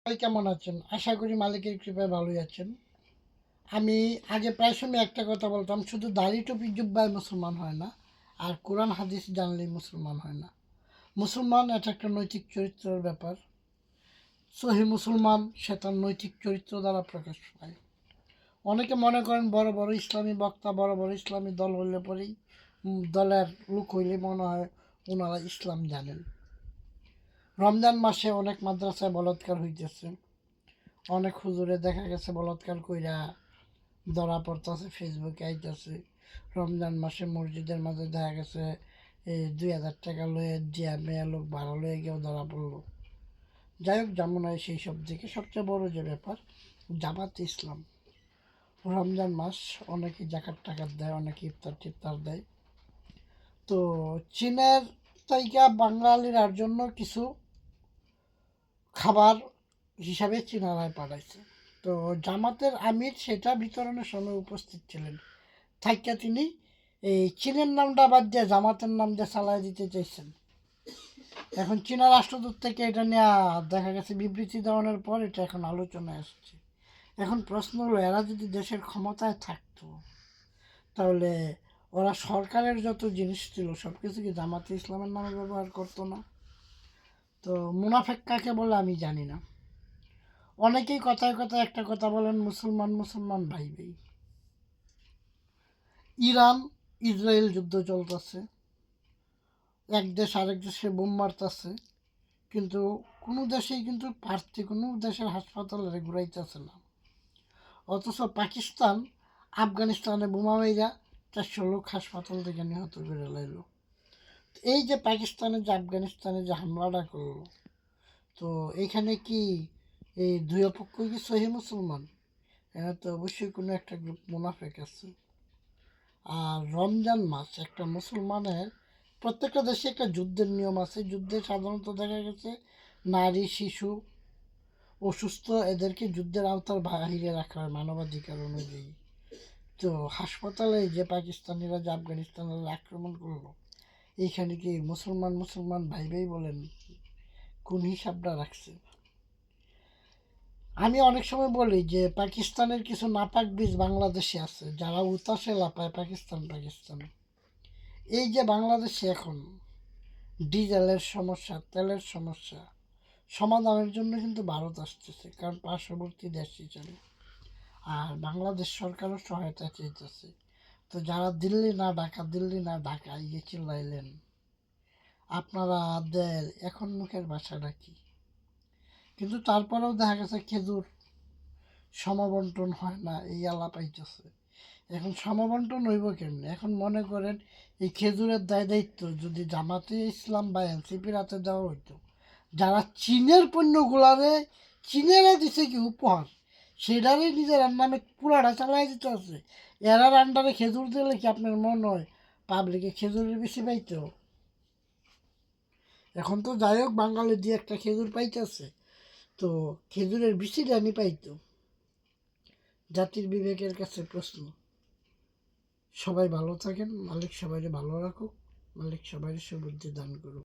সবাই কেমন আছেন? আশা করি মালিকের কৃপায় ভালোই আছেন। আমি আগে প্রায় সময় একটা কথা বলতাম, শুধু দাড়ি টুপি জুব্বায় মুসলমান হয় না, আর কোরআন হাদিস জানলেই মুসলমান হয় না। মুসলমান এটা একটা নৈতিক চরিত্রের ব্যাপার। সহি মুসলমান সে তার নৈতিক চরিত্র দ্বারা প্রকাশ পায়। অনেকে মনে করেন বড় বড় ইসলামী বক্তা, বড় বড় ইসলামী দল হইলে পরেই দলের লোক হইলে মনে হয় ওনারা ইসলাম জানেন। রমজান মাসে অনেক মাদ্রাসায় বলাৎকার হইতেছে, অনেক হুজুরে দেখা গেছে বলাৎকার কইরা ধরা পড়তেছে, ফেসবুকে আইতেছে। রমজান মাসে মসজিদের মাঝে দেখা গেছে এই 2,000 টাকা লয়ে দিয়া মেয়ে লোক ভাড়া লয়ে গিয়েও ধরা পড়লো। যাই হোক, যেমন হয় সেই সব দিকে সবচেয়ে বড় যে ব্যাপার, জামাত ইসলাম রমজান মাস অনেকে জাকাত টাকাত দেয়, অনেকে ইফতার টিফতার দেয়। তো চীনের থেকে বাঙালিরার জন্য কিছু খাবার হিসাবে চীনারায় পাঠাইছে। তো জামাতের আমির সেটা বিতরণের সময় উপস্থিত ছিলেন, থাকিয়া তিনি এই চীনের নামটা বাদ দিয়ে জামাতের নাম দিয়ে চালাই দিতে চাইছেন। এখন চীনা রাষ্ট্রদূত থেকে এটা নিয়ে দেখা গেছে বিবৃতি দেওয়ানোর পর এটা এখন আলোচনায় আসছে। এখন প্রশ্ন হলো, এরা যদি দেশের ক্ষমতায় থাকতো তাহলে ওরা সরকারের যত জিনিস ছিল সব কিছু কি জামাতে ইসলামের নামে ব্যবহার করতো না? তো মুনাফেক কাকে বলে আমি জানি না। অনেকেই কথায় কথায় একটা কথা বলেন, মুসলমান মুসলমান ভাই ভাই। ইরান ইসরায়েল যুদ্ধ চলতেছে, এক দেশ আরেক দেশে বোম মারতেছে, কিন্তু কোনো দেশেই কিন্তু প্রার্থী কোনো দেশের হাসপাতালে ঘুরাইতেছে না। অথচ পাকিস্তান আফগানিস্তানে বোমা মাইরা 400 লোক হাসপাতাল থেকে নিহত করে লাইল। এই যে পাকিস্তানে যে আফগানিস্তানে যে হামলাটা করলো, তো এইখানে কি এই দুই পক্ষ কি সহি মুসলমান? এরা তো অবশ্যই কোনো একটা গ্রুপ মুনাফেক আছে। আর রমজান মাস একটা মুসলমানের, প্রত্যেকটা দেশে একটা যুদ্ধের নিয়ম আছে। যুদ্ধে সাধারণত দেখা গেছে নারী, শিশু, অসুস্থ এদেরকে যুদ্ধের আওতার বাহিরে রাখা হয় মানবাধিকার অনুযায়ী। তো হাসপাতালে যে পাকিস্তানিরা যে আফগানিস্তানের আক্রমণ করলো, এইখানে কি মুসলমান মুসলমান ভাই ভাই বলেন কোন হিসাবটা রাখছে? আমি অনেক সময় বলি যে পাকিস্তানের কিছু নাপাক বীজ বাংলাদেশে আছে, যারা উতাসে লাপায় পাকিস্তান পাকিস্তান। এই যে বাংলাদেশে এখন ডিজেলের সমস্যা, তেলের সমস্যা সমাধানের জন্য কিন্তু ভারত আসতেছে, কারণ পার্শ্ববর্তী দেশ হিসাবে। আর বাংলাদেশ সরকারও সহায়তা চাইতেছে। তো যারা দিল্লি না ঢাকা, দিল্লি না ঢাকা ইয়ে চিল্লাইলেন, আপনাদের এখন মুখের ভাষাটা কি? কিন্তু তারপরেও দেখা গেছে খেজুর সমবন্টন হয় না, এই আলাপ আইতেছে। এখন সমবন্টন হইব কেমনি? এখন মনে করেন এই খেজুরের দায় দায়িত্ব যদি জামাতে ইসলাম বা এনসিপির হাতে দেওয়া হইতো, যারা চীনের পণ্যগুলারে চীনেরা দিছে কি উপহার, সেটারই নিজের নামে পুরাটা চালাই দিতে আছে। এরার আন্ডারে খেজুর দিলে কি আপনার মনে হয় পাবলিকে খেজুরের বেশি পাইতো? এখন তো যাই হোক বাঙালি দিয়ে একটা খেজুর পাইতেছে, তো খেজুরের বেশি দামই পাইতো। জাতির বিবেকের কাছে প্রশ্ন। সবাই ভালো থাকেন, মালিক সবাইকে ভালো রাখুক, মালিক সবাই সুবুদ্ধি দান করুক।